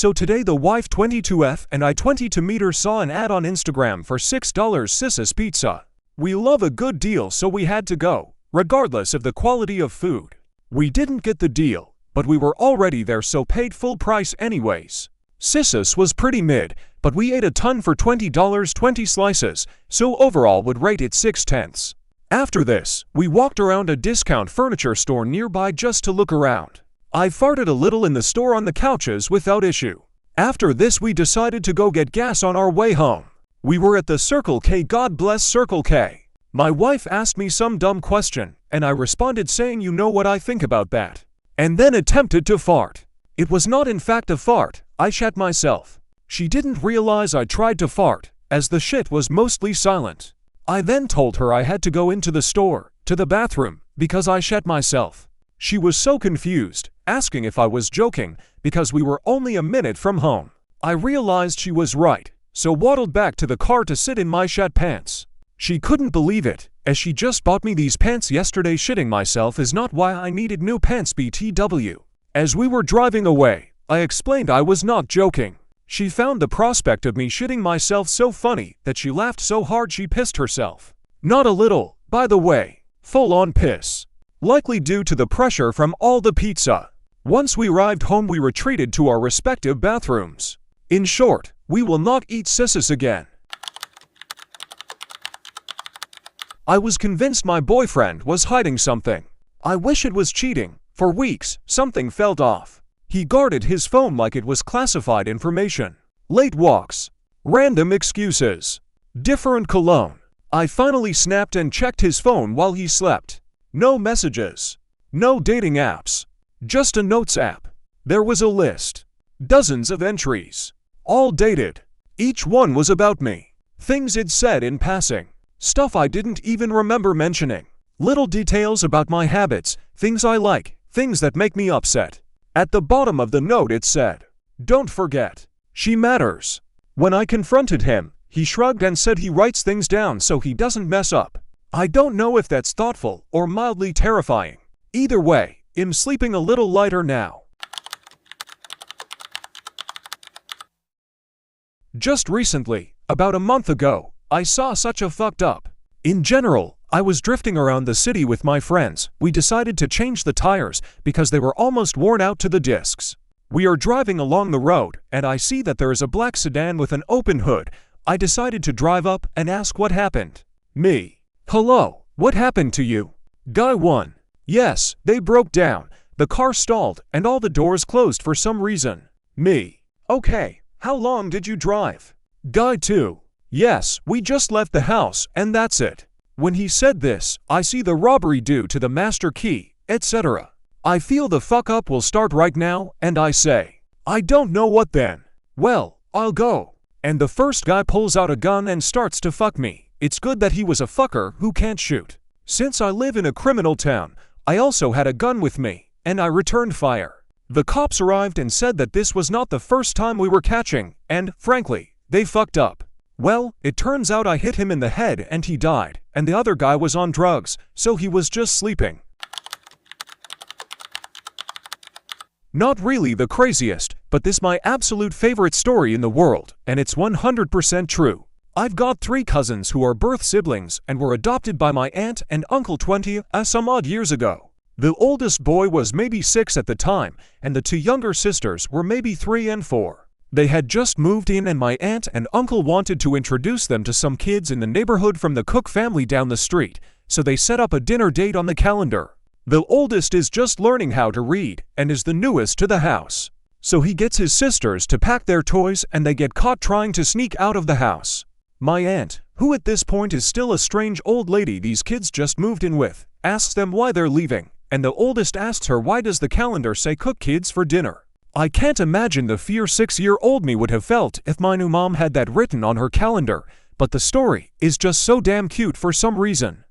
So today the wife 22F and I 22 saw an ad on Instagram for $6 Sis's Pizza. We love a good deal, so we had to go, regardless of the quality of food. We didn't get the deal, but we were already there, so paid full price anyways. Sis's was pretty mid, but we ate a ton for $20, 20 slices, so overall would rate it 6/10. After this, we walked around a discount furniture store nearby just to look around. I farted a little in the store on the couches without issue. After this, we decided to go get gas on our way home. We were at the Circle K, God bless Circle K. My wife asked me some dumb question, and I responded saying, "You know what I think about that," and then attempted to fart. It was not in fact a fart, I shat myself. She didn't realize I tried to fart, as the shit was mostly silent. I then told her I had to go into the store, to the bathroom, because I shat myself. She was so confused, asking if I was joking, because we were only a minute from home. I realized she was right, so waddled back to the car to sit in my shat pants. She couldn't believe it, as she just bought me these pants yesterday. Shitting myself is not why I needed new pants, BTW. As we were driving away, I explained I was not joking. She found the prospect of me shitting myself so funny that she laughed so hard she pissed herself. Not a little, by the way, full-on piss. Likely due to the pressure from all the pizza. Once we arrived home, we retreated to our respective bathrooms. In short, we will not eat Sis's again. I was convinced my boyfriend was hiding something. I wish it was cheating. For weeks, something felt off. He guarded his phone like it was classified information. Late walks. Random excuses. Different cologne. I finally snapped and checked his phone while he slept. No messages. No dating apps. Just a notes app. There was a list. Dozens of entries. All dated. Each one was about me. Things it said in passing. Stuff I didn't even remember mentioning. Little details about my habits, things I like, things that make me upset. At the bottom of the note it said, "Don't forget, she matters." When I confronted him, he shrugged and said he writes things down so he doesn't mess up. I don't know if that's thoughtful or mildly terrifying. Either way, I'm sleeping a little lighter now. Just recently, about a month ago, I saw such a fucked up. In general, I was drifting around the city with my friends. We decided to change the tires because they were almost worn out to the discs. We are driving along the road, and I see that there is a black sedan with an open hood. I decided to drive up and ask what happened. Me. "Hello, what happened to you?" Guy 1. "Yes, they broke down. The car stalled and all the doors closed for some reason." Me. "Okay, how long did you drive?" Guy 2. "Yes, we just left the house and that's it." When he said this, I see the robbery due to the master key, etc. I feel the fuck up will start right now, and I say, "I don't know what then." "Well, I'll go." And the first guy pulls out a gun and starts to fuck me. It's good that he was a fucker who can't shoot. Since I live in a criminal town, I also had a gun with me, and I returned fire. The cops arrived and said that this was not the first time we were catching, and, frankly, they fucked up. Well, it turns out I hit him in the head and he died, and the other guy was on drugs, so he was just sleeping. Not really the craziest, but this my absolute favorite story in the world, and it's 100% true. I've got 3 cousins who are birth siblings and were adopted by my aunt and uncle 20 some odd years ago. The oldest boy was maybe 6 at the time, and the 2 younger sisters were maybe 3 and 4. They had just moved in and my aunt and uncle wanted to introduce them to some kids in the neighborhood from the Cook family down the street, so they set up a dinner date on the calendar. The oldest is just learning how to read and is the newest to the house. So he gets his sisters to pack their toys and they get caught trying to sneak out of the house. My aunt, who at this point is still a strange old lady these kids just moved in with, asks them why they're leaving, and the oldest asks her why does the calendar say cook kids for dinner. I can't imagine the fear 6-year-old me would have felt if my new mom had that written on her calendar, but the story is just so damn cute for some reason.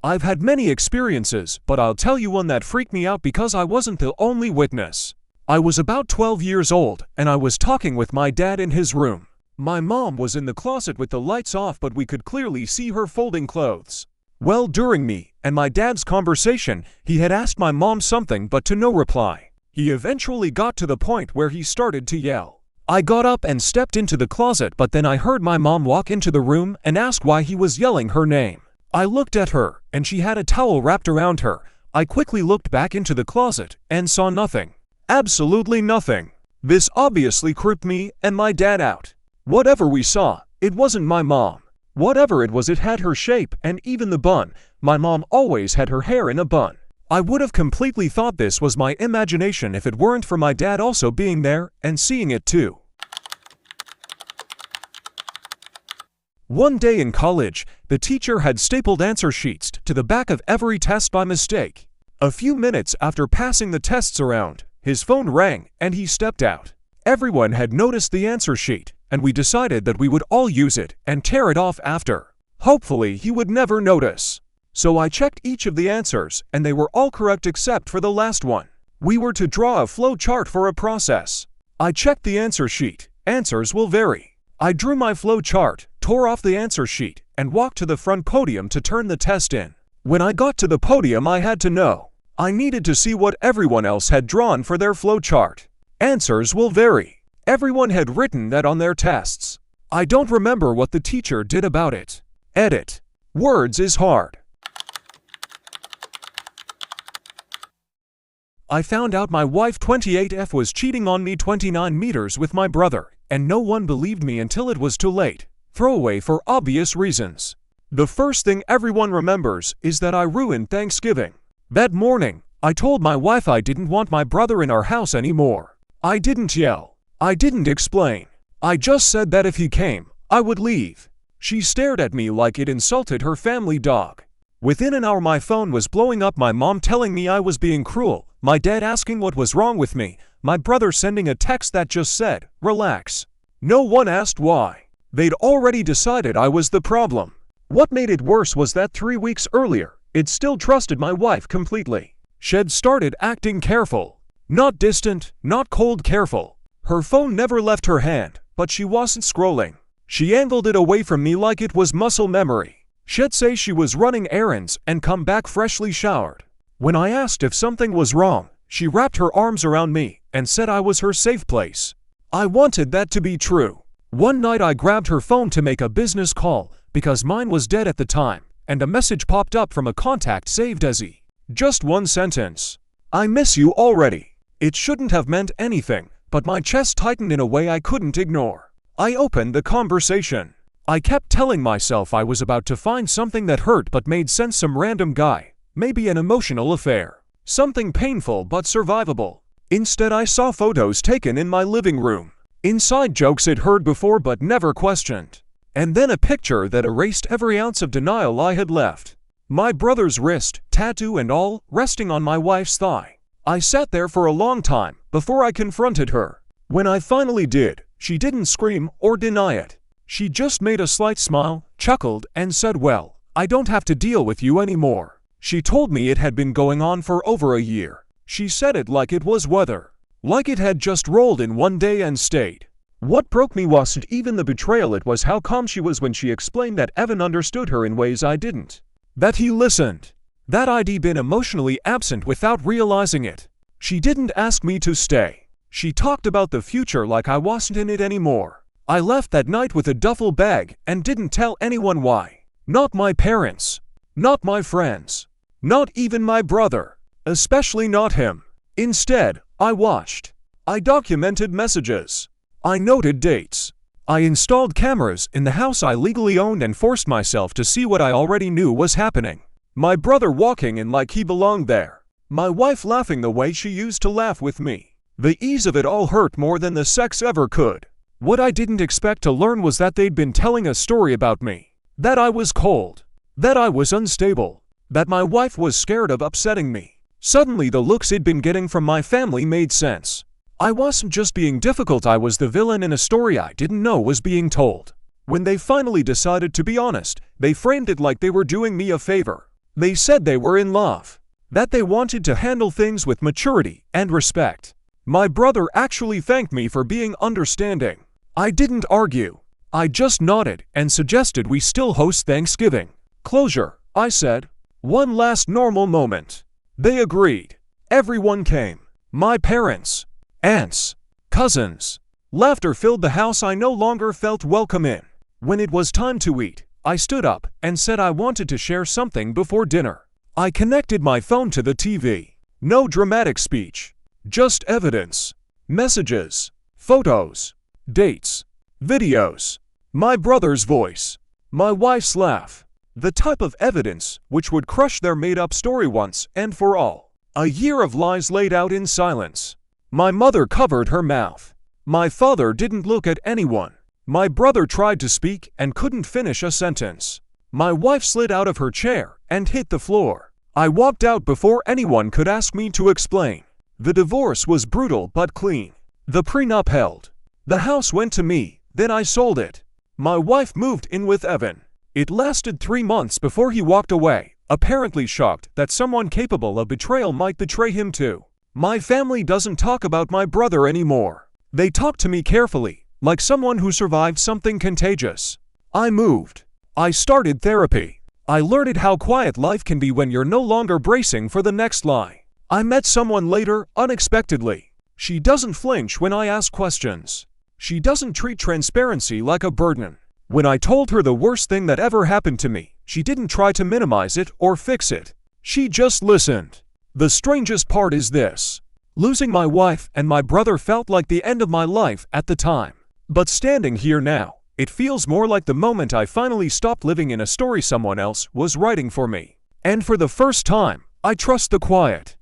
I've had many experiences, but I'll tell you one that freaked me out because I wasn't the only witness. I was about 12 years old, and I was talking with my dad in his room. My mom was in the closet with the lights off, but we could clearly see her folding clothes. Well, during me and my dad's conversation, he had asked my mom something but to no reply. He eventually got to the point where he started to yell. I got up and stepped into the closet, but then I heard my mom walk into the room and ask why he was yelling her name. I looked at her, and she had a towel wrapped around her. I quickly looked back into the closet and saw nothing. Absolutely nothing. This obviously creeped me and my dad out. Whatever we saw, it wasn't my mom. Whatever it was, it had her shape and even the bun. My mom always had her hair in a bun. I would have completely thought this was my imagination if it weren't for my dad also being there and seeing it too. One day in college, the teacher had stapled answer sheets to the back of every test by mistake. A few minutes after passing the tests around, his phone rang and he stepped out. Everyone had noticed the answer sheet, and we decided that we would all use it and tear it off after. Hopefully he would never notice. So I checked each of the answers and they were all correct except for the last one. We were to draw a flow chart for a process. I checked the answer sheet. Answers will vary. I drew my flow chart, tore off the answer sheet, and walked to the front podium to turn the test in. When I got to the podium, I had to know. I needed to see what everyone else had drawn for their flow chart. Answers will vary. Everyone had written that on their tests. I don't remember what the teacher did about it. Edit. Words is hard. I found out my wife 28F was cheating on me 29 meters with my brother, and no one believed me until it was too late. Throwaway for obvious reasons. The first thing everyone remembers is that I ruined Thanksgiving. That morning, I told my wife I didn't want my brother in our house anymore. I didn't yell. I didn't explain. I just said that if he came, I would leave. She stared at me like it insulted her family dog. Within an hour my phone was blowing up, my mom telling me I was being cruel, my dad asking what was wrong with me, my brother sending a text that just said, "Relax." No one asked why. They'd already decided I was the problem. What made it worse was that 3 weeks earlier, it still trusted my wife completely. She'd started acting careful. Not distant, not cold, careful. Her phone never left her hand, but she wasn't scrolling. She angled it away from me like it was muscle memory. She'd say she was running errands and come back freshly showered. When I asked if something was wrong, she wrapped her arms around me and said I was her safe place. I wanted that to be true. One night I grabbed her phone to make a business call because mine was dead at the time, and a message popped up from a contact saved as E. Just one sentence. "I miss you already." It shouldn't have meant anything, but my chest tightened in a way I couldn't ignore. I opened the conversation. I kept telling myself I was about to find something that hurt but made sense, some random guy, maybe an emotional affair, something painful but survivable. Instead I saw photos taken in my living room. Inside jokes I'd heard before but never questioned. And then a picture that erased every ounce of denial I had left. My brother's wrist, tattoo and all, resting on my wife's thigh. I sat there for a long time before I confronted her. When I finally did, she didn't scream or deny it. She just made a slight smile, chuckled, and said, "Well, I don't have to deal with you anymore." She told me it had been going on for over a year. She said it like it was weather. Like it had just rolled in one day and stayed. What broke me wasn't even the betrayal, it was how calm she was when she explained that Evan understood her in ways I didn't. That he listened. That I'd been emotionally absent without realizing it. She didn't ask me to stay. She talked about the future like I wasn't in it anymore. I left that night with a duffel bag and didn't tell anyone why. Not my parents. Not my friends. Not even my brother. Especially not him. Instead, I watched. I documented messages. I noted dates. I installed cameras in the house I legally owned and forced myself to see what I already knew was happening. My brother walking in like he belonged there. My wife laughing the way she used to laugh with me. The ease of it all hurt more than the sex ever could. What I didn't expect to learn was that they'd been telling a story about me. That I was cold. That I was unstable. That my wife was scared of upsetting me. Suddenly the looks I'd been getting from my family made sense. I wasn't just being difficult, I was the villain in a story I didn't know was being told. When they finally decided to be honest, they framed it like they were doing me a favor. They said they were in love. That they wanted to handle things with maturity and respect. My brother actually thanked me for being understanding. I didn't argue. I just nodded and suggested we still host Thanksgiving. Closure, I said. One last normal moment. They agreed. Everyone came. my parents, aunts, cousins. Laughter filled the house I no longer felt welcome in. When it was time to eat, I stood up and said I wanted to share something before dinner. I connected my phone to the TV. No dramatic speech, just evidence. Messages, photos, dates, videos. My brother's voice, my wife's laugh. The type of evidence which would crush their made-up story once and for all. A year of lies laid out in silence. My mother covered her mouth. My father didn't look at anyone. My brother tried to speak and couldn't finish a sentence. My wife slid out of her chair and hit the floor. I walked out before anyone could ask me to explain. The divorce was brutal but clean. The prenup held. The house went to me, then I sold it. My wife moved in with Evan. It lasted 3 months before he walked away, apparently shocked that someone capable of betrayal might betray him too. My family doesn't talk about my brother anymore. They talk to me carefully, like someone who survived something contagious. I moved. I started therapy. I learned how quiet life can be when you're no longer bracing for the next lie. I met someone later, unexpectedly. She doesn't flinch when I ask questions. She doesn't treat transparency like a burden. When I told her the worst thing that ever happened to me, she didn't try to minimize it or fix it. She just listened. The strangest part is this. Losing my wife and my brother felt like the end of my life at the time. But standing here now, it feels more like the moment I finally stopped living in a story someone else was writing for me. And for the first time, I trust the quiet.